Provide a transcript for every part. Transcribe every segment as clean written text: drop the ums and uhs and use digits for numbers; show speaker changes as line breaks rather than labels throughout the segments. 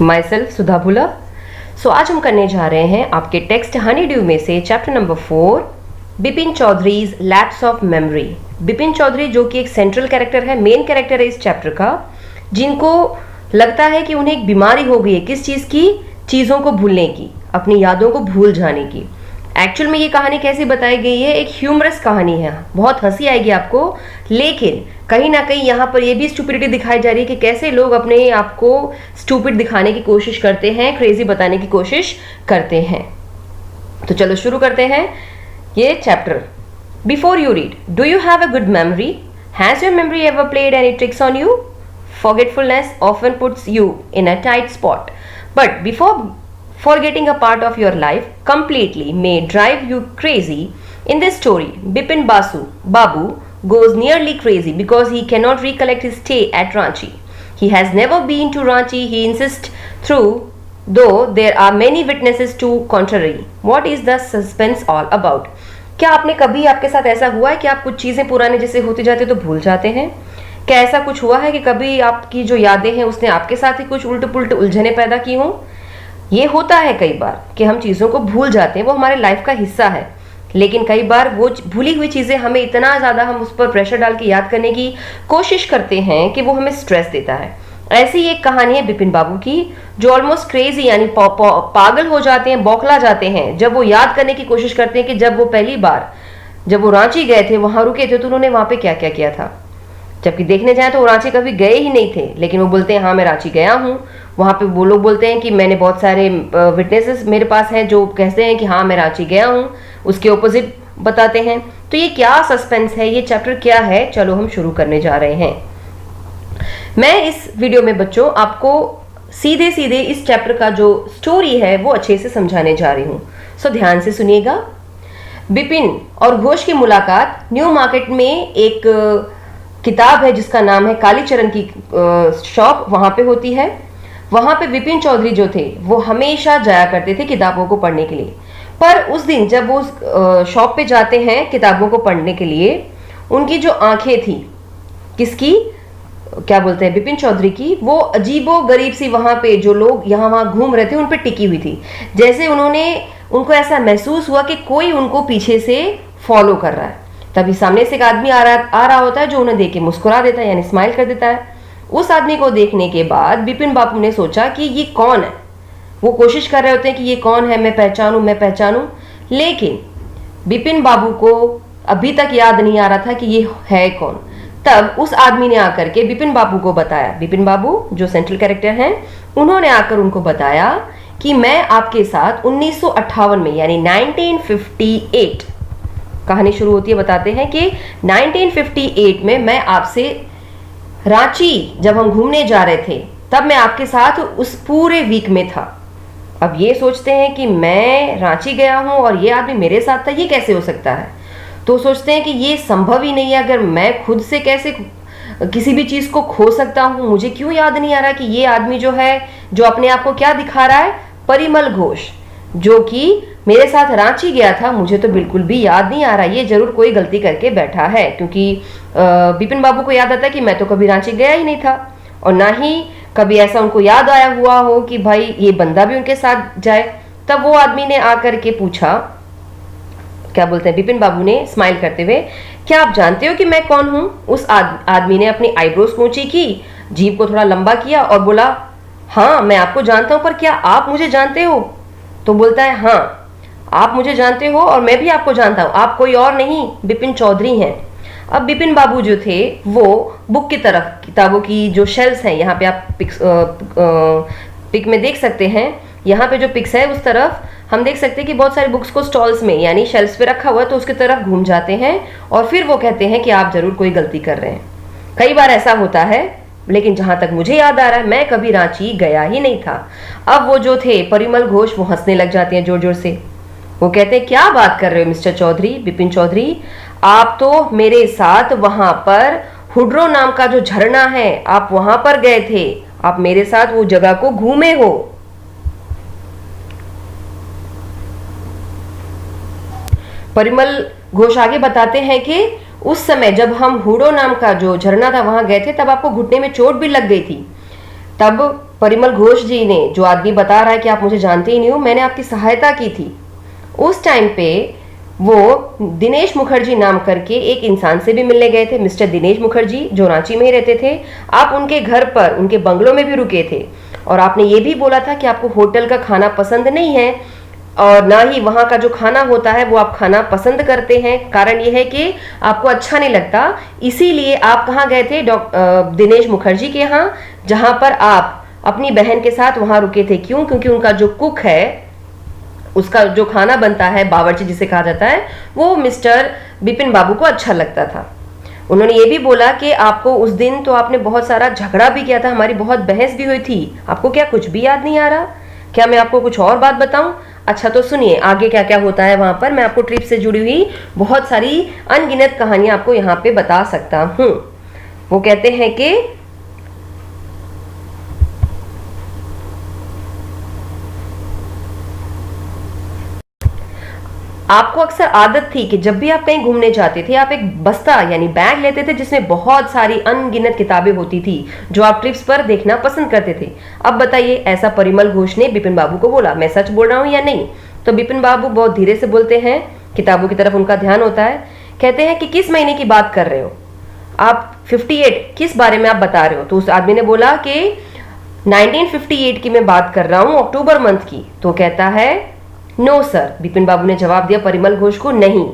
My self सुधा भुला। सो आज हम करने जा रहे हैं आपके टेक्स्ट हनी ड्यू में से chapter number 4 Bepin Choudhury's lapse of memory. Bepin Choudhury जो कि एक सेंट्रल कैरेक्टर है, मेन कैरेक्टर है इस चैप्टर का, जिनको लगता है कि उन्हें एक बीमारी हो गई है किस चीज़ की, चीज़ों को भूलने की, अपनी यादों को भूल जाने की। एक्चुअल में ये कहानी कैसी बताई गई है, एक ह्यूमरस कहानी है, बहुत हंसी आएगी आपको, लेकिन कहीं ना कहीं यहाँ पर ये भी स्टूपिडिटी दिखाई जा रही है कि कैसे लोग अपने आप को स्टूपिड दिखाने की कोशिश करते हैं, क्रेजी बताने की कोशिश करते हैं। तो चलो शुरू करते हैं ये chapter. Before you read, do you have a good memory? Has your memory ever played any tricks on you? Forgetfulness often puts you in a tight spot, but before forgetting a part of your life completely may drive you crazy. In this story, Bipin Babu goes nearly crazy because he cannot recollect his stay at Ranchi. He has never been to Ranchi, he insists though there are many witnesses to contrary. What is the suspense all about? क्या आपने कभी आपके साथ ऐसा हुआ है कि आप कुछ चीज़ें पुराने जैसे होते जाते तो भूल जाते हैं? क्या ऐसा कुछ हुआ है कि कभी आपकी जो यादें हैं उसने आपके साथ ही कुछ उल्ट पुल्ट उलझने पैदा की हों? ये होता है कई बार कि हम चीज़ों को भूल जाते हैं, वो हमारे लाइफ का हिस्सा है, लेकिन कई बार वो भूली हुई चीज़ें हमें इतना ज़्यादा हम उस पर प्रेशर डाल के याद करने की कोशिश करते हैं कि वो हमें स्ट्रेस देता है। ऐसी एक कहानी है बिपिन बाबू की, जो ऑलमोस्ट क्रेजी यानी पागल हो जाते हैं, बौखला जाते हैं जब वो याद करने की कोशिश करते हैं कि जब वो पहली बार जब वो रांची गए थे, वहाँ रुके थे, तो उन्होंने वहाँ पे क्या क्या किया था। जबकि देखने जाए तो वो रांची कभी गए ही नहीं थे, लेकिन वो बोलते हैं हाँ मैं रांची गया हूँ। वहाँ पे वो लोग बोलते हैं कि मैंने बहुत सारे विटनेसेस मेरे पास हैं जो कहते हैं कि हाँ मैं रांची गया हूँ, उसके ऑपोजिट बताते हैं। तो ये क्या सस्पेंस है, ये चैप्टर क्या है, चलो हम शुरू करने जा रहे हैं। मैं इस वीडियो में बच्चों आपको सीधे सीधे इस चैप्टर का जो स्टोरी है वो अच्छे से समझाने जा रही हूँ, सो ध्यान से सुनिएगा। बिपिन और घोष की मुलाकात न्यू मार्केट में एक किताब है जिसका नाम है कालीचरण की शॉप, वहाँ पे होती है। वहाँ पे बिपिन चौधरी जो थे वो हमेशा जाया करते थे किताबों को पढ़ने के लिए, पर उस दिन जब वो शॉप पे जाते हैं किताबों को पढ़ने के लिए, उनकी जो आंखें थी, किसकी, क्या बोलते हैं, बिपिन चौधरी की, वो अजीबो गरीब सी वहाँ पे जो लोग यहाँ वहाँ घूम रहे थे उन पे टिकी हुई थी। जैसे उनको ऐसा महसूस हुआ कि कोई उनको पीछे से फॉलो कर रहा है। तभी सामने से एक आदमी आ रहा होता है जो उन्हें देख के मुस्कुरा देता है, यानी स्माइल कर देता है। उस आदमी को देखने के बाद बिपिन बाबू ने सोचा कि ये कौन है। वो कोशिश कर रहे होते हैं कि ये कौन है, मैं पहचानूं, लेकिन बिपिन बाबू को अभी तक याद नहीं आ रहा था कि ये है कौन। तब उस आदमी ने आकर के बिपिन बाबू को बताया, बिपिन बाबू जो सेंट्रल कैरेक्टर हैं, उन्होंने आकर उनको बताया कि मैं आपके साथ 1958 में यानी 1958, कहानी शुरू होती है, बताते हैं कि 1958 में मैं आपसे रांची जब हम घूमने जा रहे थे तब मैं आपके साथ उस पूरे वीक में था। अब ये सोचते हैं कि मैं रांची गया हूं और ये आदमी मेरे साथ था, ये कैसे हो सकता है? तो सोचते हैं कि ये संभव ही नहीं है, अगर मैं खुद से कैसे किसी भी चीज़ को खो सकता हूँ, मुझे क्यों याद नहीं आ रहा कि ये आदमी जो है, जो अपने आप को क्या दिखा रहा है, परिमल घोष, जो कि मेरे साथ रांची गया था, मुझे तो बिल्कुल भी याद नहीं आ रहा, ये जरूर कोई गलती करके बैठा है। क्योंकि बिपिन बाबू को याद आता है कि मैं तो कभी रांची गया ही नहीं था, और ना ही कभी ऐसा उनको याद आया हुआ हो कि भाई ये बंदा भी उनके साथ जाए। तब वो आदमी ने आकर के पूछा, क्या बोलते हैं, बिपिन बाबू ने स्माइल करते हुए, क्या आप जानते हो कि मैं कौन हूं? उस आदमी ने अपनी आईब्रोज ऊंची की, जीभ को थोड़ा लंबा किया और बोला, हाँ मैं आपको जानता हूं, पर क्या आप मुझे जानते हो? तो बोलता है, हाँ आप मुझे जानते हो और मैं भी आपको जानता हूँ, आप कोई और नहीं बिपिन चौधरी हैं। अब बिपिन बाबू जो थे वो बुक की तरफ, किताबों की जो शेल्फ्स हैं, यहाँ पे आप पिक में देख सकते हैं, यहाँ पे जो पिक्स है उस तरफ हम देख सकते हैं कि बहुत सारी बुक्स को स्टॉल्स में यानी शेल्फ्स पे रखा हुआ है, तो उसकी तरफ घूम जाते हैं और फिर वो कहते हैं कि आप जरूर कोई गलती कर रहे हैं। कई बार ऐसा होता है, लेकिन जहां तक मुझे याद आ रहा है मैं कभी रांची गया ही नहीं था। अब वो जो थे परिमल घोष, वो हंसने लग जाते हैं जोर जोर से। वो कहते हैं, क्या बात कर रहे हो मिस्टर चौधरी, बिपिन चौधरी, आप तो मेरे साथ वहां पर हुड्रो नाम का जो झरना है, आप वहां पर गए थे, आप मेरे साथ वो जगह को घूमे हो। परिमल घोष आगे बताते हैं कि उस समय जब हम हुडो नाम का जो झरना था वहां गए थे, तब आपको घुटने में चोट भी लग गई थी। तब परिमल घोष जी ने, जो आदमी बता रहा है कि आप मुझे जानते ही नहीं हो, मैंने आपकी सहायता की थी। उस टाइम पे वो दिनेश मुखर्जी नाम करके एक इंसान से भी मिलने गए थे, मिस्टर दिनेश मुखर्जी, जो रांची में ही रहते थे। आप उनके घर पर, उनके बंगलों में भी रुके थे और आपने ये भी बोला था कि आपको होटल का खाना पसंद नहीं है और ना ही वहाँ का जो खाना होता है वो आप खाना पसंद करते हैं। कारण ये है कि आपको अच्छा नहीं लगता, इसीलिए आप कहाँ गए थे? दिनेश मुखर्जी के यहाँ, जहाँ पर आप अपनी बहन के साथ वहाँ रुके थे। क्यों? क्योंकि उनका जो कुक है, उसका जो खाना बनता है, बावर्ची जिसे कहा जाता है, वो मिस्टर बिपिन बाबू को अच्छा लगता था। उन्होंने ये भी बोला कि आपको उस दिन तो आपने बहुत सारा झगड़ा भी किया था, हमारी बहुत बहस भी हुई थी। आपको क्या कुछ भी याद नहीं आ रहा? क्या मैं आपको कुछ और बात बताऊं? अच्छा तो सुनिए आगे क्या क्या होता है वहां पर। मैं आपको ट्रिप से जुड़ी हुई बहुत सारी अनगिनत कहानियां आपको यहाँ पे बता सकता हूँ। वो कहते हैं कि आपको अक्सर आदत थी कि जब भी आप कहीं घूमने जाते थे, आप एक बस्ता यानी बैग लेते थे जिसमें बहुत सारी अनगिनत किताबें होती थी जो आप ट्रिप्स पर देखना पसंद करते थे। अब बताइए, ऐसा परिमल घोष ने बिपिन बाबू को बोला। मैं सच बोल रहा हूँ या नहीं? तो बिपिन बाबू बहुत धीरे से बोलते हैं, किताबों की तरफ उनका ध्यान होता है। कहते हैं कि किस महीने की बात कर रहे हो आप? 58 किस बारे में आप बता रहे हो? तो उस आदमी ने बोला कि 1958 की मैं बात कर रहा हूँ, अक्टूबर मंथ की। तो कहता है नो सर। बिपिन बाबू ने जवाब दिया परिमल घोष को, नहीं,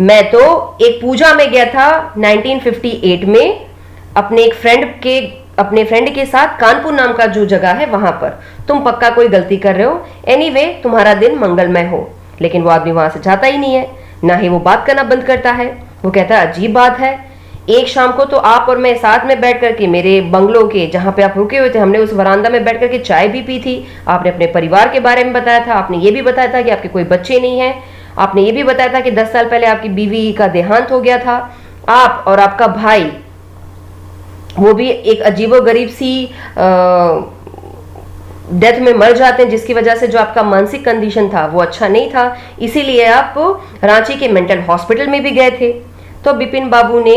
मैं तो एक पूजा में गया था 1958 में अपने फ्रेंड के साथ, कानपुर नाम का जो जगह है वहां पर। तुम पक्का कोई गलती कर रहे हो। एनीवे, तुम्हारा दिन मंगलमय हो। लेकिन वो आदमी वहां से जाता ही नहीं है, ना ही वो बात करना बंद करता है। वो कहता है अजीब बात है, एक शाम को तो आप और मैं साथ में बैठ करके मेरे बंगलो के जहां पे आप रुके हुए थे, हमने उस वरांदा में बैठ करके चाय भी पी थी। आपने अपने परिवार के बारे में बताया था, आपने ये भी बताया था कि आपके कोई बच्चे नहीं हैं, आपने ये भी बताया था कि 10 साल पहले आपकी बीवी का देहांत हो गया था। आप और आपका भाई, वो भी एक अजीबोगरीब सी डेथ में मर जाते हैं, जिसकी वजह से जो आपका मानसिक कंडीशन था वो अच्छा नहीं था, इसीलिए आप रांची के मेंटल हॉस्पिटल में भी गए थे। तो बिपिन बाबू ने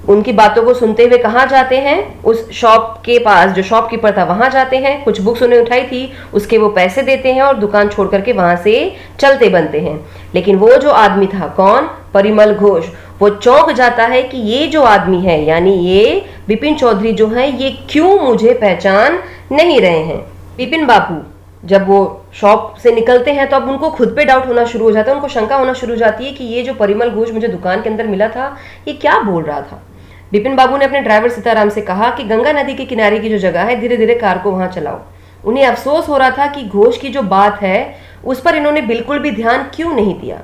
उनकी बातों को सुनते हुए कहाँ जाते हैं? उस शॉप के पास, जो शॉपकीपर था वहां जाते हैं। कुछ बुक्स उन्हें उठाई थी, उसके वो पैसे देते हैं और दुकान छोड़ करके वहां से चलते बनते हैं। लेकिन वो जो आदमी था, कौन? परिमल घोष, वो चौंक जाता है कि ये जो आदमी है, यानी ये बिपिन चौधरी जो है, ये क्यों मुझे पहचान नहीं रहे हैं। बिपिन बाबू जब वो शॉप से निकलते हैं तो अब उनको खुद पे डाउट होना शुरू हो जाता है, उनको शंका होना शुरू हो जाती है कि ये जो परिमल घोष मुझे दुकान के अंदर मिला था, ये क्या बोल रहा था। बिपिन बाबू ने अपने ड्राइवर सीताराम से कहा कि गंगा नदी के किनारे की जो जगह है, धीरे धीरे कार को वहां चलाओ। उन्हें अफसोस हो रहा था कि घोष की जो बात है उस पर इन्होंने बिल्कुल भी ध्यान क्यों नहीं दिया।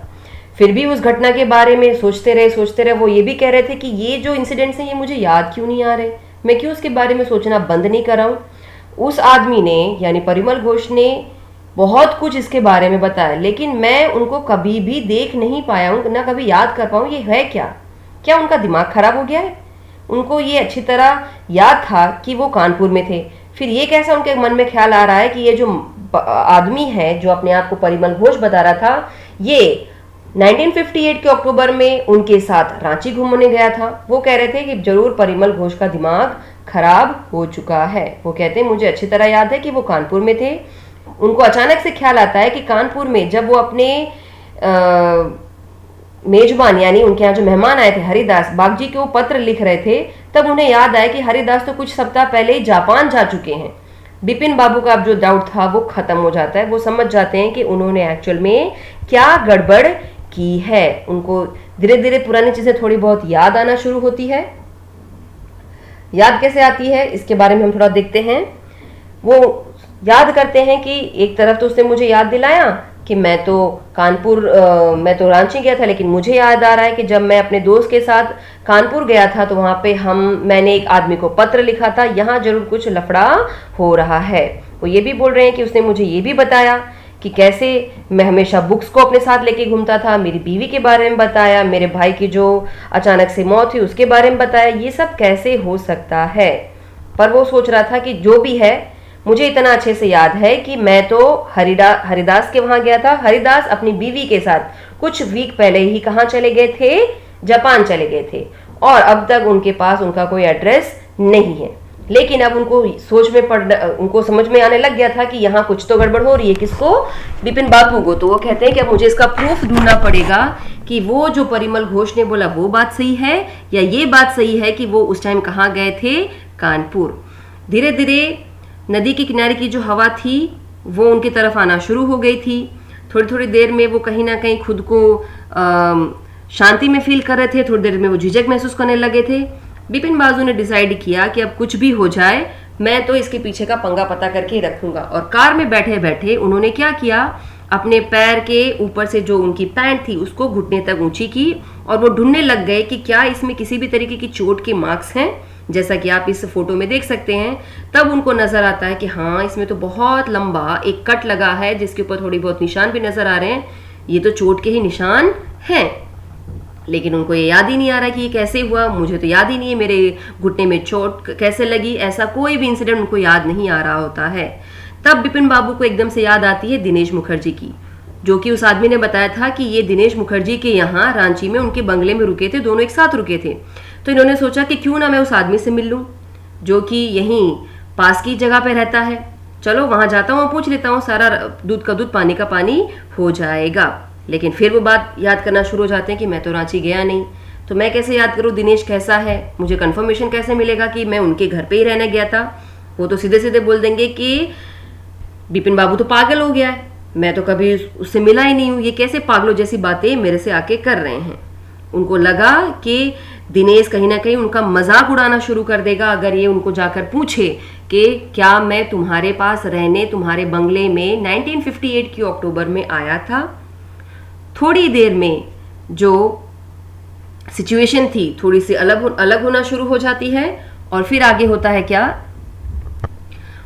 फिर भी उस घटना के बारे में सोचते रहे। वो ये भी कह रहे थे कि ये जो इंसिडेंट्स हैं ये मुझे याद क्यों नहीं आ रहे, मैं क्यों उसके बारे में सोचना बंद नहीं कर रहा हूँ। उस आदमी ने, यानी परिमल घोष ने बहुत कुछ इसके बारे में बताया, लेकिन मैं उनको कभी भी देख नहीं पाया हूँ, ना कभी याद कर पाऊँ ये है क्या उनका दिमाग खराब हो गया है? उनको ये अच्छी तरह याद था कि वो कानपुर में थे, फिर ये कैसा उनके मन में ख्याल आ रहा है कि ये जो आदमी है, जो अपने आप को परिमल घोष बता रहा था, ये 1958 के अक्टूबर में उनके साथ रांची घूमने गया था। वो कह रहे थे कि जरूर परिमल घोष का दिमाग खराब हो चुका है। वो कहते हैं मुझे अच्छी तरह याद है कि वो कानपुर में थे। उनको अचानक से ख्याल आता है कि कानपुर में जब वो अपने मेजबान, यानी उनके यहाँ जो मेहमान आए थे, हरिदास बागजी के वो पत्र लिख रहे थे, तब उन्हें याद आया कि हरिदास तो कुछ सप्ताह पहले ही जापान जा चुके हैं। बिपिन बाबू का अब जो डाउट था वो खत्म हो जाता है। वो समझ जाते हैं कि उन्होंने एक्चुअल में क्या गड़बड़ की है। उनको धीरे धीरे पुरानी चीजें थोड़ी बहुत याद आना शुरू होती है। याद कैसे आती है इसके बारे में हम थोड़ा देखते हैं। वो याद करते हैं कि एक तरफ तो उसने मुझे याद दिलाया कि मैं तो रांची गया था, लेकिन मुझे याद आ रहा है कि जब मैं अपने दोस्त के साथ कानपुर गया था तो वहां पे मैंने एक आदमी को पत्र लिखा था, यहाँ जरूर कुछ लफड़ा हो रहा है। वो ये भी बोल रहे हैं कि उसने मुझे ये भी बताया कि कैसे मैं हमेशा बुक्स को अपने साथ लेके घूमता था, मेरी बीवी के बारे में बताया, मेरे भाई की जो अचानक से मौत हुई उसके बारे में बताया। ये सब कैसे हो सकता है? पर वो सोच रहा था कि जो भी है, मुझे इतना अच्छे से याद है कि मैं तो हरिदास के वहां गया था। हरिदास अपनी बीवी के साथ कुछ वीक पहले ही कहाँ चले गए थे? जापान चले गए थे, और अब तक उनके पास उनका कोई एड्रेस नहीं है। लेकिन अब उनको समझ में आने लग गया था कि यहाँ कुछ तो गड़बड़ हो रही है। किसको? बिपिन बाबू को। तो वो कहते हैं कि अब मुझे इसका प्रूफ ढूंढना पड़ेगा कि वो जो परिमल घोष ने बोला वो बात सही है या ये बात सही है कि वो उस टाइम कहाँ गए थे? कानपुर। धीरे धीरे नदी के किनारे की जो हवा थी वो उनकी तरफ आना शुरू हो गई थी। थोड़ी थोड़ी देर में वो कहीं ना कहीं खुद को शांति में फील कर रहे थे, थोड़ी देर में वो झिझक महसूस करने लगे थे। बिपिन बाबू ने डिसाइड किया कि अब कुछ भी हो जाए मैं तो इसके पीछे का पंगा पता करके ही रखूंगा। और कार में बैठे बैठे उन्होंने क्या किया, अपने पैर के ऊपर से जो उनकी पैंट थी उसको घुटने तक ऊंची की और वो ढूंढने लग गए कि क्या इसमें किसी भी तरीके की चोट के मार्क्स हैं, जैसा कि आप इस फोटो में देख सकते हैं। तब उनको नजर आता है कि हाँ, इसमें तो बहुत लंबा एक कट लगा है जिसके ऊपर थोड़ी बहुत निशान भी नजर आ रहे हैं। ये तो चोट के ही निशान हैं। लेकिन उनको ये याद ही नहीं आ रहा कि ये कैसे हुआ। मुझे तो याद ही नहीं है मेरे घुटने में चोट कैसे लगी, ऐसा कोई भी इंसिडेंट उनको याद नहीं आ रहा होता है। तब बिपिन बाबू को एकदम से याद आती है दिनेश मुखर्जी की, जो कि उस आदमी ने बताया था कि ये दिनेश मुखर्जी के यहाँ रांची में उनके बंगले में रुके थे, दोनों एक साथ रुके थे। तो इन्होंने सोचा कि क्यों ना मैं उस आदमी से मिल लूं जो कि यहीं पास की जगह पे रहता है। चलो वहां जाता हूँ, पूछ लेता हूँ, सारा दूध का दूध पानी का पानी हो जाएगा। लेकिन फिर वो बात याद करना शुरू हो जाते हैं कि मैं तो रांची गया नहीं, तो मैं कैसे याद करूँ दिनेश कैसा है, मुझे कंफर्मेशन कैसे मिलेगा कि मैं उनके घर पे ही रहने गया था। वो तो सीधे सीधे बोल देंगे कि बिपिन बाबू तो पागल हो गया है, मैं तो कभी उससे मिला ही नहीं हूँ, ये कैसे पागलों जैसी बातें मेरे से आके कर रहे हैं। उनको लगा कि दिनेश कहीं ना कहीं उनका मजाक उड़ाना शुरू कर देगा अगर ये उनको जाकर पूछे कि क्या मैं तुम्हारे पास रहने तुम्हारे बंगले में 1958 की अक्टूबर में आया था। थोड़ी देर में जो सिचुएशन थी थोड़ी सी अलग होना शुरू हो जाती है और फिर आगे होता है क्या,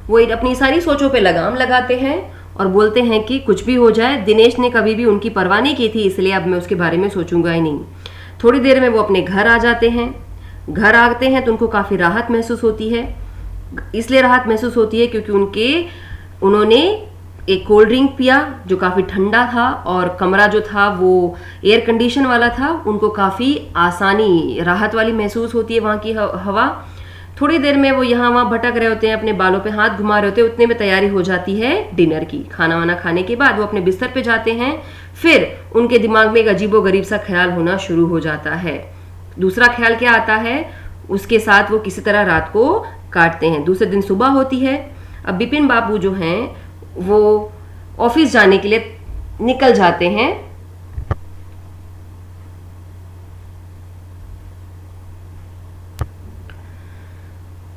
वो अपनी सारी सोचों पे लगाम लगाते हैं और बोलते हैं कि कुछ भी हो जाए, दिनेश ने कभी भी उनकी परवाह नहीं की थी, इसलिए अब मैं उसके बारे में सोचूंगा ही नहीं। थोड़ी देर में वो अपने घर आ जाते हैं। घर आते हैं तो उनको काफ़ी राहत महसूस होती है। इसलिए राहत महसूस होती है क्योंकि उन्होंने एक कोल्ड ड्रिंक पिया जो काफ़ी ठंडा था और कमरा जो था वो एयर कंडीशन वाला था। उनको काफ़ी आसानी राहत वाली महसूस होती है वहाँ की हवा। थोड़ी देर में वो यहाँ वहाँ भटक रहे होते हैं, अपने बालों पे हाथ घुमा रहे होते हैं, उतने में तैयारी हो जाती है डिनर की। खाना वाना खाने के बाद वो अपने बिस्तर पे जाते हैं। फिर उनके दिमाग में एक अजीबोगरीब सा ख्याल होना शुरू हो जाता है। दूसरा ख्याल क्या आता है, उसके साथ वो किसी तरह रात को काटते हैं। दूसरे दिन सुबह होती है। अब बिपिन बाबू जो हैं वो ऑफिस जाने के लिए निकल जाते हैं।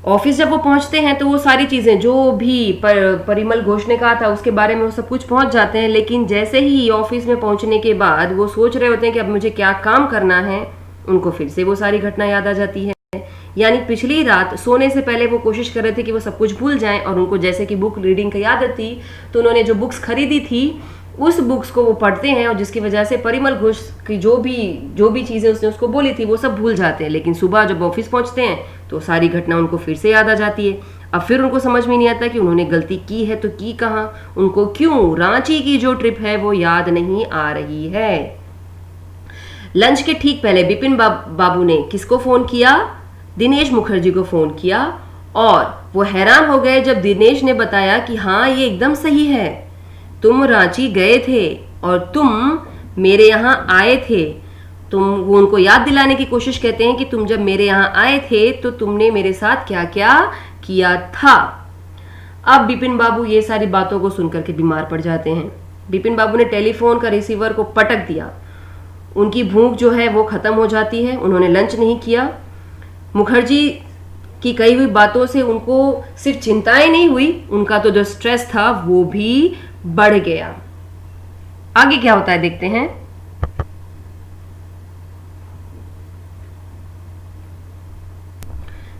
ऑफिस जब वो पहुंचते हैं तो वो सारी चीजें जो भी परिमल घोष ने कहा था उसके बारे में वो सब कुछ पहुंच जाते हैं। लेकिन जैसे ही ऑफिस में पहुंचने के बाद वो सोच रहे होते हैं कि अब मुझे क्या काम करना है, उनको फिर से वो सारी घटना याद आ जाती है। यानी पिछली रात सोने से पहले वो कोशिश कर रहे थे कि वो सब कुछ भूल जाएं और उनको जैसे कि बुक रीडिंग की आदत थी तो उन्होंने जो बुक्स खरीदी थी उस बुक्स को वो पढ़ते हैं और जिसकी वजह से परिमल घोष की जो भी चीज़ें उसने उसको बोली थी वो सब भूल जाते हैं। लेकिन सुबह जब ऑफिस पहुंचते हैं तो सारी घटना उनको फिर से याद आ जाती है। अब फिर उनको समझ में नहीं आता कि उन्होंने गलती की है तो की कहाँ, उनको क्यों रांची की जो ट्रिप है वो याद नहीं आ रही है। लंच के ठीक पहले बिपिन बाबू ने किसको फोन किया, दिनेश मुखर्जी को फोन किया और वो हैरान हो गए जब दिनेश ने बताया कि हाँ ये एकदम सही है, तुम रांची गए थे और तुम मेरे यहाँ आए थे। वो उनको याद दिलाने की कोशिश कहते हैं कि तुम जब मेरे यहाँ आए थे तो तुमने मेरे साथ क्या क्या किया था। अब बिपिन बाबू ये सारी बातों को सुनकर के बीमार पड़ जाते हैं। बिपिन बाबू ने टेलीफोन का रिसीवर को पटक दिया। उनकी भूख जो है वो खत्म हो जाती है। उन्होंने लंच नहीं किया। मुखर्जी की कही हुई बातों से उनको सिर्फ चिंताएं नहीं हुई, उनका तो जो स्ट्रेस था वो भी बढ़ गया। आगे क्या होता है देखते हैं।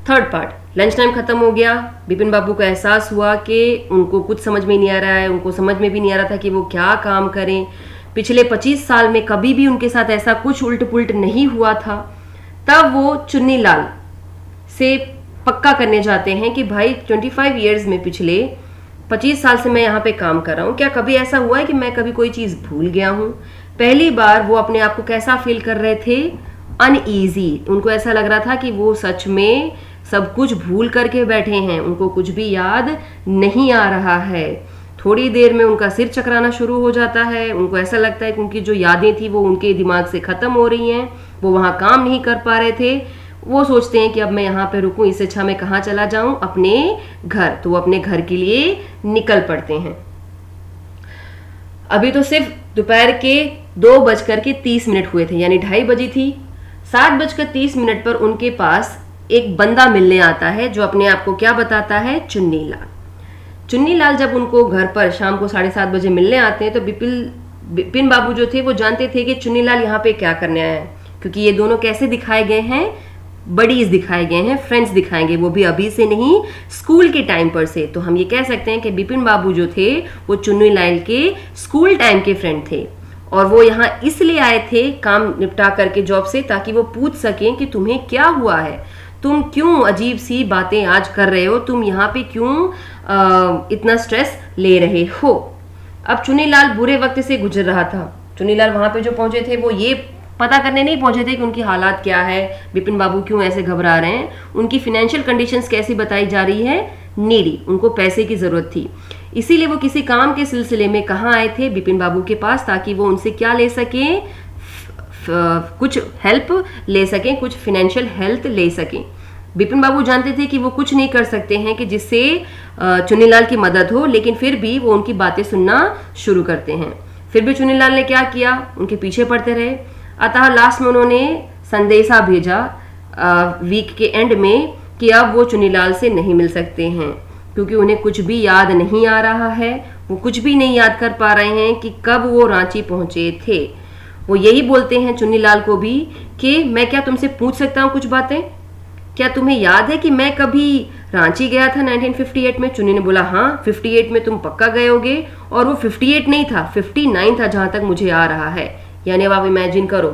थर्ड पार्ट, लंच टाइम खत्म हो गया। बिपिन बाबू को एहसास हुआ कि उनको कुछ समझ में नहीं आ रहा है, उनको समझ में भी नहीं आ रहा था कि वो क्या काम करें। पिछले 25 साल में कभी भी उनके साथ ऐसा कुछ उल्ट पुल्ट नहीं हुआ था। तब वो चुन्नी लाल से पक्का करने जाते हैं कि भाई 25 ईयर्स में पिछले 25 साल से मैं यहाँ पे काम कर रहा हूँ, क्या कभी ऐसा हुआ है कि मैं कभी कोई चीज़ भूल गया हूँ। पहली बार वो अपने आप को कैसा फील कर रहे थे, अनईजी। उनको ऐसा लग रहा था कि वो सच में सब कुछ भूल करके बैठे हैं, उनको कुछ भी याद नहीं आ रहा है। थोड़ी देर में उनका सिर चकराना शुरू हो जाता है, उनको ऐसा लगता है कि उनकी जो यादें थी वो उनके दिमाग से ख़त्म हो रही हैं, वो वहाँ काम नहीं कर पा रहे थे। वो सोचते हैं कि अब मैं यहाँ पे रुकूं, इससे अच्छा मैं कहाँ चला जाऊं, अपने घर। तो वो अपने घर के लिए निकल पड़ते हैं। अभी तो सिर्फ दोपहर के 2:30 हुए थे, यानी 2:30 बजी थी। 7:30 पर उनके पास एक बंदा मिलने आता है जो अपने आप को क्या बताता है, चुन्नी लाल। चुन्नी लाल जब उनको घर पर शाम को 7:30 बजे मिलने आते हैं तो बिपिन बाबू जो थे वो जानते थे कि चुन्नी लाल यहाँ पे क्या करने आया है, क्योंकि ये दोनों कैसे दिखाए गए हैं, बडीज दिखाए गए हैं, फ्रेंड्स दिखाएंगे, वो भी अभी से नहीं, स्कूल के टाइम पर से। तो हम ये कह सकते हैं कि बिपिन बाबू जो थे वो चुन्नी लाल के स्कूल टाइम के फ्रेंड थे, और वो यहाँ इसलिए आए थे काम निपटा करके जॉब से, ताकि वो पूछ सकें कि तुम्हें क्या हुआ है, तुम क्यों अजीब सी बातें आज कर रहे हो, तुम यहाँ पे क्यों इतना स्ट्रेस ले रहे हो। अब चुन्नीलाल बुरे वक्त से गुजर रहा था। चुन्नीलाल वहां पे जो पहुंचे थे वो ये पता करने नहीं पहुंचे थे कि उनकी हालात क्या है, बिपिन बाबू क्यों ऐसे घबरा रहे हैं, उनकी फिनेंशियल कंडीशंस कैसी बताई जा रही है, नीडी, उनको पैसे की जरूरत थी। इसीलिए वो किसी काम के सिलसिले में कहाँ आए थे, बिपिन बाबू के पास, ताकि वो उनसे क्या ले सकें, कुछ हेल्प ले सकें, कुछ फिनेंशियल हेल्प ले सकें। बिपिन बाबू जानते थे कि वो कुछ नहीं कर सकते हैं कि जिससे चुन्नीलाल की मदद हो, लेकिन फिर भी वो उनकी बातें सुनना शुरू करते हैं। फिर भी चुन्नीलाल ने क्या किया, उनके पीछे पड़ते रहे। अतः लास्ट में उन्होंने संदेशा भेजा वीक के एंड में कि अब वो चुन्नीलाल से नहीं मिल सकते हैं, क्योंकि उन्हें कुछ भी याद नहीं आ रहा है, वो कुछ भी नहीं याद कर पा रहे हैं कि कब वो रांची पहुंचे थे। वो यही बोलते हैं चुन्नीलाल को भी कि मैं क्या तुमसे पूछ सकता हूँ कुछ बातें, क्या तुम्हें याद है कि मैं कभी रांची गया था 1958 में। चुन्नी ने बोला हाँ 58 में तुम पक्का गए होगे, और वो 58 नहीं था 59 था जहां तक मुझे आ रहा है। यानी अब आप इमेजिन करो,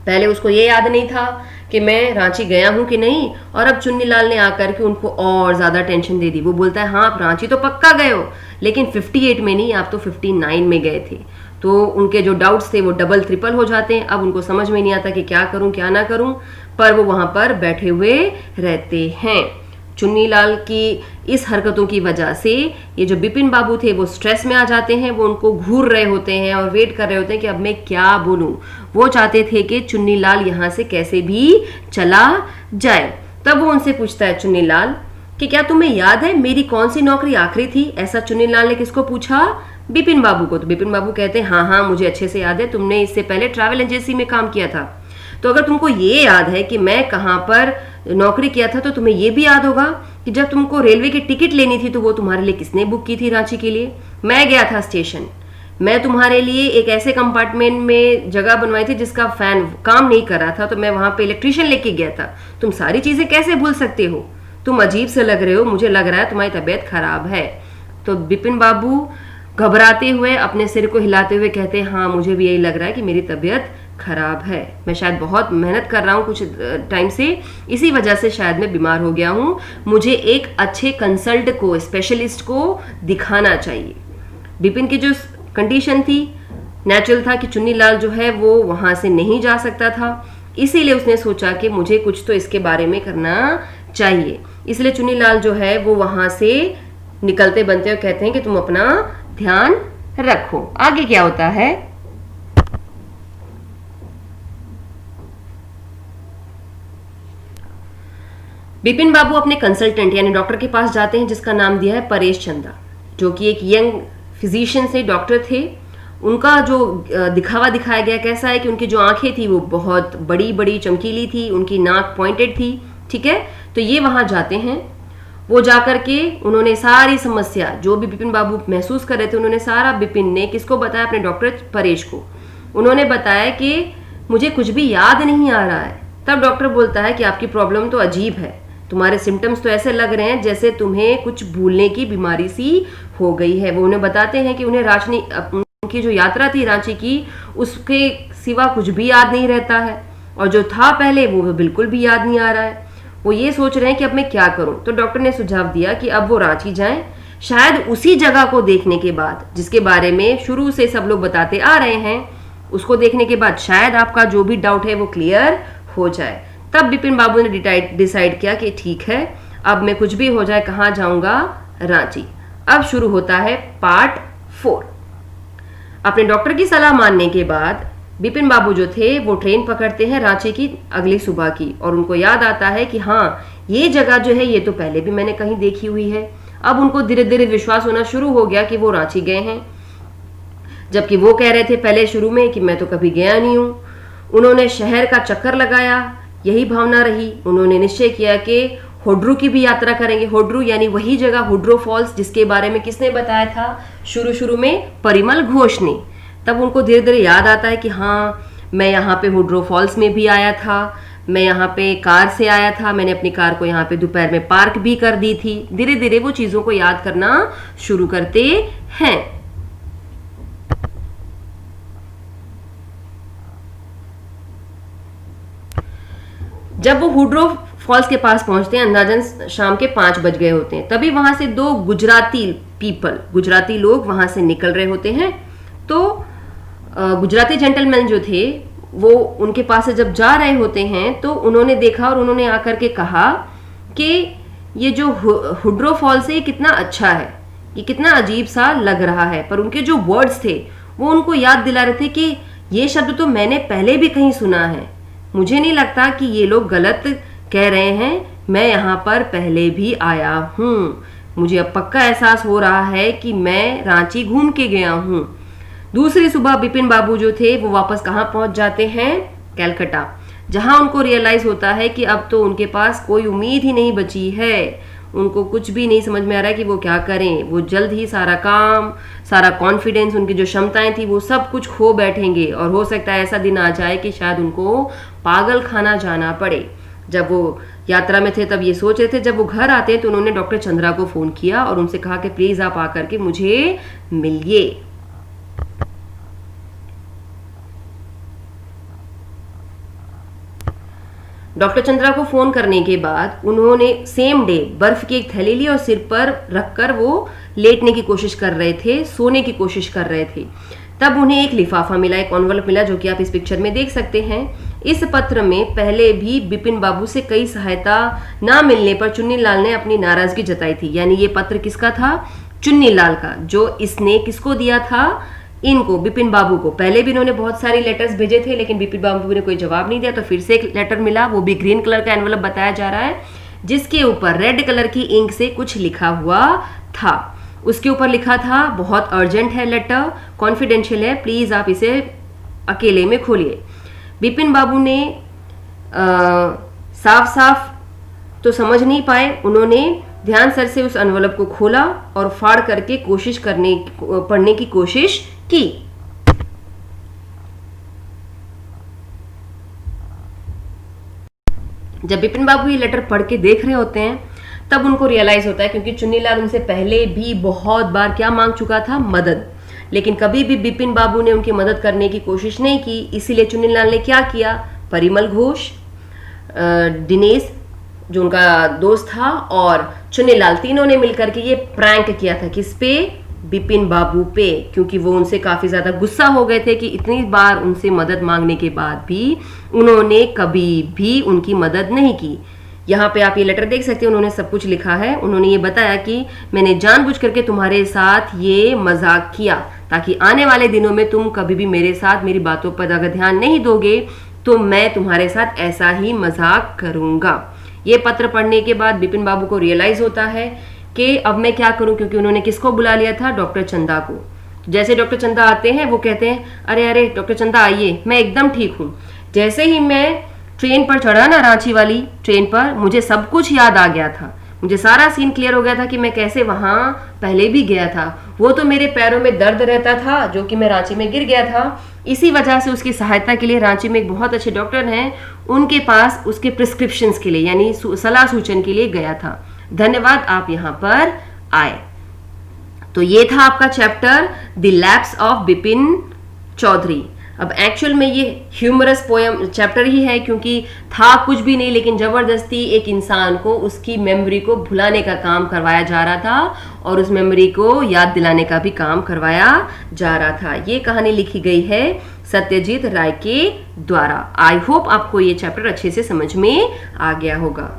पहले उसको ये याद नहीं था कि मैं रांची गया हूं कि नहीं, और अब चुन्नीलाल ने आकर के उनको और ज्यादा टेंशन दे दी। वो बोलता है हाँ आप रांची तो पक्का गए हो, लेकिन 58 में नहीं, आप तो 59 में गए थे। तो उनके जो डाउट्स थे वो डबल ट्रिपल हो जाते हैं। अब उनको समझ में नहीं आता कि क्या करूं क्या ना करूं, पर वो वहां पर बैठे हुए रहते हैं। चुन्नीलाल की इस हरकतों की वजह से ये जो बिपिन बाबू थे वो स्ट्रेस में आ जाते हैं, वो उनको घूर रहे होते हैं और वेट कर रहे होते हैं कि अब मैं क्या बोलूं। वो चाहते थे कि चुन्नीलाल यहाँ से कैसे भी चला जाए। तब वो उनसे पूछता है चुन्नीलाल कि क्या तुम्हें याद है मेरी कौन सी नौकरी आखिरी थी। ऐसा चुन्नीलाल ने किसको पूछा, बिपिन बाबू को। तो बिपिन बाबू कहते हैं हाँ हाँ मुझे अच्छे से याद है, तुमने इससे पहले ट्रैवल एजेंसी में काम किया था। तो अगर तुमको ये याद है कि मैं कहाँ पर नौकरी किया था, तो तुम्हें ये भी याद होगा कि जब तुमको रेलवे की टिकट लेनी थी तो वो तुम्हारे लिए किसने बुक की थी रांची के लिए। मैं गया था स्टेशन, मैं तुम्हारे लिए एक ऐसे कंपार्टमेंट में जगह बनवाई थी जिसका फैन काम नहीं कर रहा था, तो मैं वहां पे इलेक्ट्रिशियन लेके गया था। तुम सारी चीजें कैसे भूल सकते हो, तुम अजीब से लग रहे हो, मुझे लग रहा है तुम्हारी तबीयत खराब है। तो बिपिन बाबू घबराते हुए अपने सिर को हिलाते हुए कहते हैं हाँ मुझे भी यही लग रहा है कि मेरी तबीयत खराब है, मैं शायद बहुत मेहनत कर रहा हूँ कुछ टाइम से, इसी वजह से शायद मैं बीमार हो गया हूँ, मुझे एक अच्छे कंसल्ट को, स्पेशलिस्ट को दिखाना चाहिए। बिपिन की जो कंडीशन थी, नेचुरल था कि चुन्नीलाल जो है वो वहाँ से नहीं जा सकता था, इसीलिए उसने सोचा कि मुझे कुछ तो इसके बारे में करना चाहिए। इसलिए चुन्नीलाल जो है वो वहाँ से निकलते बनते और कहते हैं कि तुम अपना ध्यान रखो। आगे क्या होता है, बिपिन बाबू अपने कंसल्टेंट यानी डॉक्टर के पास जाते हैं जिसका नाम दिया है परेश चंदा, जो कि एक यंग फिजिशियन से डॉक्टर थे। उनका जो दिखावा दिखाया गया कैसा है कि उनकी जो आंखें थी वो बहुत बड़ी बड़ी चमकीली थी, उनकी नाक पॉइंटेड थी, ठीक है। तो ये वहां जाते हैं, वो जाकर के उन्होंने सारी समस्या जो भी बिपिन बाबू महसूस कर रहे थे, उन्होंने सारा बिपिन ने किसको बताया, अपने डॉक्टर परेश को। उन्होंने बताया कि मुझे कुछ भी याद नहीं आ रहा है। तब डॉक्टर बोलता है कि आपकी प्रॉब्लम तो अजीब है, तुम्हारे सिम्टम्स तो ऐसे लग रहे हैं जैसे तुम्हें कुछ भूलने की बीमारी सी हो गई है। वो उन्हें बताते हैं कि उन्हें उनकी जो यात्रा थी रांची की, उसके सिवा कुछ भी याद नहीं रहता है, और जो था पहले वो बिल्कुल भी याद नहीं आ रहा है। वो ये सोच रहे हैं कि अब मैं क्या करूं। तो डॉक्टर ने सुझाव दिया कि अब वो रांची जाएं, शायद उसी जगह को देखने के बाद जिसके बारे में शुरू से सब लोग बताते आ रहे हैं, उसको देखने के बाद शायद आपका जो भी डाउट है वो क्लियर हो जाए। तब बिपिन बाबू ने डिसाइड किया कि ठीक है, अब मैं कुछ भी हो जाए कहाँ जाऊंगा, रांची। अब शुरू होता है पार्ट 4। अपने डॉक्टर की सलाह मानने के बाद बिपिन बाबू जो थे वो ट्रेन पकड़ते हैं रांची की अगली सुबह की, और उनको याद आता है कि हाँ, ये जगह जो है ये तो पहले भी मैंने कहीं देखी हुई है। अब उनको धीरे धीरे विश्वास होना शुरू हो गया कि वो रांची गए हैं, जबकि वो कह रहे थे पहले शुरू में कि मैं तो कभी गया नहीं हूं। उन्होंने शहर का चक्कर लगाया, यही भावना रही। उन्होंने निश्चय किया कि हुड्रू की भी यात्रा करेंगे। हुड्रू यानी वही जगह हुड्रू फॉल्स जिसके बारे में किसने बताया था शुरू में, परिमल घोष ने। तब उनको धीरे धीरे याद आता है कि हाँ, मैं यहाँ पे हुड्रू फॉल्स में भी आया था, मैं यहाँ पे कार से आया था, मैंने अपनी कार को यहाँ पे दोपहर में पार्क भी कर दी थी। धीरे धीरे वो चीजों को याद करना शुरू करते हैं। जब वो हुड्रू फॉल्स के पास पहुंचते हैं, अंदाजन शाम के 5 बज गए होते हैं। तभी वहां से 2 गुजराती लोग वहां से निकल रहे होते हैं। तो गुजराती जेंटलमैन जो थे वो उनके पास से जब जा रहे होते हैं तो उन्होंने देखा और उन्होंने आकर के कहा कि ये जो हुड्रू फॉल्स है ये कितना अच्छा है, ये कितना अजीब सा लग रहा है। पर उनके जो वर्ड्स थे वो उनको याद दिला रहे थे कि ये शब्द तो मैंने पहले भी कहीं सुना है, मुझे नहीं लगता कि ये लोग गलत कह रहे हैं, मैं यहाँ पर पहले भी आया हूँ, मुझे अब पक्का एहसास हो रहा है कि मैं रांची घूम के गया हूँ। दूसरी सुबह बिपिन बाबू जो थे वो वापस कहाँ पहुंच जाते हैं, कलकत्ता, जहां उनको रियलाइज होता है कि अब तो उनके पास कोई उम्मीद ही नहीं बची है। उनको कुछ भी नहीं समझ में आ रहा है कि वो क्या करें। वो जल्द ही सारा काम, सारा कॉन्फिडेंस, उनकी जो क्षमताएं थी वो सब कुछ खो बैठेंगे, और हो सकता है ऐसा दिन आ जाए कि शायद उनको पागल खाना जाना पड़े। जब वो यात्रा में थे तब ये सोच रहे थे। जब वो घर आते हैं तो उन्होंने डॉक्टर चंद्रा को फोन किया और उनसे कहा कि प्लीज आप आकर के मुझे मिलिए। डॉक्टर चंद्रा को फोन करने के बाद उन्होंने सेम डे बर्फ की एक थैली ली और सिर पर रखकर वो लेटने की कोशिश कर रहे थे, सोने की कोशिश कर रहे थे। तब उन्हें एक लिफाफा मिला, एक एनवलप मिला, जो कि आप इस पिक्चर में देख सकते हैं। इस पत्र में पहले भी बिपिन बाबू से कई सहायता ना मिलने पर चुन्नीलाल ने अपनी नाराजगी जताई थी। यानी ये पत्र किसका था, चुन्नीलाल का, जो इसने किसको दिया था, इनको, बिपिन बाबू को। पहले भी इन्होंने बहुत सारे लेटर्स भेजे थे लेकिन बिपिन बाबू ने कोई जवाब नहीं दिया, तो फिर से एक लेटर मिला, वो भी ग्रीन कलर का एनवलप बताया जा रहा है, जिसके ऊपर रेड कलर की इंक से कुछ लिखा हुआ था। उसके ऊपर लिखा था, बहुत अर्जेंट है लेटर, कॉन्फिडेंशियल है, प्लीज आप इसे अकेले में खोलिए। बिपिन बाबू ने साफ साफ तो समझ नहीं पाए, उन्होंने ध्यान सर से उस एनवलप को खोला और फाड़ करके पढ़ने की कोशिश की। जब बिपिन बाबू ये लेटर पढ़ के देख रहे होते हैं तब उनको रियलाइज होता है, क्योंकि चुन्नीलाल उनसे पहले भी बहुत बार क्या मांग चुका था, मदद, लेकिन कभी भी बिपिन बाबू ने उनकी मदद करने की कोशिश नहीं की। इसीलिए चुन्नीलाल ने क्या किया, परिमल घोष, दिनेश जो उनका दोस्त था, और चुन्नीलाल, तीनों ने मिलकर के ये प्रैंक किया था। किस पे, बिपिन बाबू पे, क्योंकि वो उनसे काफी ज्यादा गुस्सा हो गए थे कि इतनी बार उनसे मदद मांगने के बाद भी उन्होंने कभी भी उनकी मदद नहीं की। यहाँ पे आप ये लेटर देख सकते हैं, उन्होंने सब कुछ लिखा है। उन्होंने ये बताया कि मैंने जानबूझ करके तुम्हारे साथ ये मजाक किया ताकि आने वाले दिनों में तुम कभी भी मेरे साथ मेरी बातों पर अगर ध्यान नहीं दोगे तो मैं तुम्हारे साथ ऐसा ही मजाक करूंगा। ये पत्र पढ़ने के बाद बिपिन बाबू को रियलाइज होता है कि अब मैं क्या करूं, क्योंकि उन्होंने किसको बुला लिया था, डॉक्टर चंदा को। जैसे डॉक्टर चंदा आते हैं वो कहते हैं, अरे अरे डॉक्टर चंदा आइए, मैं एकदम ठीक हूं। जैसे ही मैं ट्रेन पर चढ़ा ना, रांची वाली ट्रेन पर, मुझे सब कुछ याद आ गया था, मुझे सारा सीन क्लियर हो गया था कि मैं कैसे वहां पहले भी गया था। वो तो मेरे पैरों में दर्द रहता था जो कि मैं रांची में गिर गया था, इसी वजह से उसकी सहायता के लिए रांची में एक बहुत अच्छे डॉक्टर हैं, उनके पास उसके प्रिस्क्रिप्शंस के लिए यानी सलाह सूचन के लिए गया था। धन्यवाद आप यहाँ पर आए। तो ये था आपका chapter the lapse of Bepin Choudhury. अब एक्चुअल में ये ह्यूमरस पोयम चैप्टर ही है, क्योंकि था कुछ भी नहीं लेकिन जबरदस्ती एक इंसान को उसकी मेमोरी को भुलाने का काम करवाया जा रहा था और उस मेमोरी को याद दिलाने का भी काम करवाया जा रहा था। ये कहानी लिखी गई है सत्यजीत राय के द्वारा। आई होप आपको ये चैप्टर अच्छे से समझ में आ गया होगा।